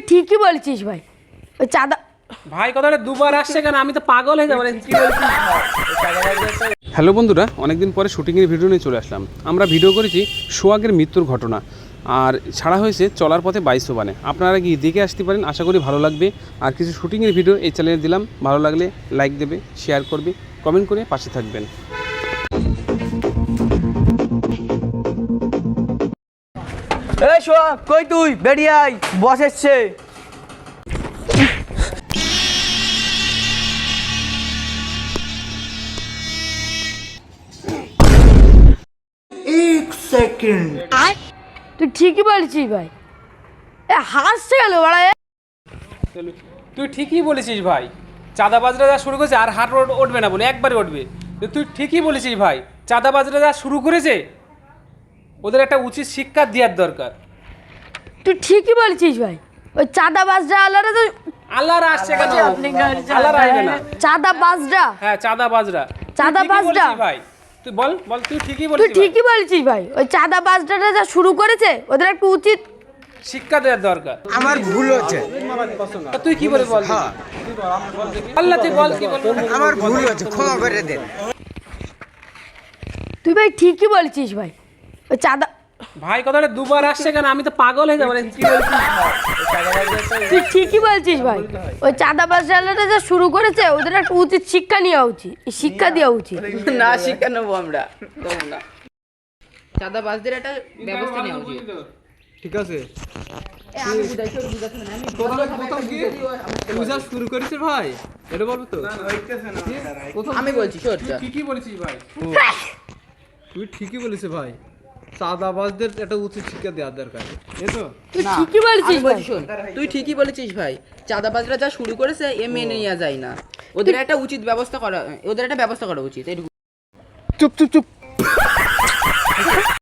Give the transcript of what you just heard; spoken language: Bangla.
ঠিকই বলছিস ভাই। ওই চাঁদা ভাই কথাটা দুবার আসছে কেন? আমি তো পাগল হয়ে যাবো। কি বলছিস? হ্যালো বন্ধুরা, অনেকদিন পরে শুটিংয়ের ভিডিও নিয়ে চলে আসলাম। আমরা ভিডিও করেছি সোহাগের মৃত্যুর ঘটনা, আর ছাড়া হয়েছে চলার পথে 22 বানে। আপনারা গিয়ে দেখে আসতে পারেন, আশা করি ভালো লাগবে। আর কিছু শুটিংয়ের ভিডিও এই চ্যানেলে দিলাম, ভালো লাগলে লাইক দেবে, শেয়ার করবে, কমেন্ট করে পাশে থাকবেন। এই সোহাগ, কই তুই? বেরিয়ে আয়, বস এসছে। তুই ঠিকই বলছিস ভাই। হাসছে কেন বাড়া? তুই ঠিকই বলেছিস ভাই, চাঁদাবাজরা যা শুরু করেছে আর হাট উঠবে না বলে একবারে উঠবে। তুই ঠিকই বলেছিস ভাই, চাঁদাবাজরা যা শুরু করেছে ওদের একটা উচিত শিক্ষা দেওয়ার দরকার। তুই ঠিকই বলছিস ভাই। ওই চাঁদাবাজরা আলাদা তো আল্লাহর আসছে কেন? আল্লাহর আসবে না। চাঁদাবাজরা, হ্যাঁ চাঁদাবাজরা, চাঁদাবাজরা। ভাই তুই বল বল, তুই ঠিকই তুই বলেছিস। ঠিকই বলছিস ভাই। ওই চাঁদাবাজরা যা শুরু করেছে ওদের একটু উচিত শিক্ষা দেওয়ার দরকার। আমার ভুল হচ্ছে। তুই কি বলে বল? আল্লাহ তুই বল কি বল? আমার ভুল হচ্ছে, ক্ষমা করে দেন। তুই ভাই ঠিকই বলছিস ভাই। ওই চাঁদা ভাই কথাটা দুবার আসছে কেন? আমি তো পাগল হয়ে যাবো। কি বলছিস? তুই ঠিকই বলছিস ভাই। ওই চাঁদাবাজরা যা শুরু করেছে ওদের একটা উচিত শিক্ষা নেওয়া উচিত, শিক্ষা দেওয়া উচিত। না শিক্ষা নেবো আমরা, দেবো না। চাঁদাবাজদের একটা ব্যবস্থা নেওয়া উচিত। ঠিক আছে, পূজা শুরু করেছে ভাই, এটা বলবো তো? আমি বলছি সোজা, ঠিকই বলেছিস ভাই। তুই ঠিকই বলেছে ভাই, চাঁদাবাজদের একটা উচিত শিক্ষা দেওয়ার দরকার। এই তো তুই ঠিকই বলছিস আমি ভাই। বলছি শোন, তুই ঠিকই বলেছিস ভাই। চাঁদাবাজরা যা শুরু করেছে এ মেনে নেওয়া যায় না। ওদের একটা উচিত ব্যবস্থা করা, ওদের একটা ব্যবস্থা করা উচিত। চুপ চুপ চুপ।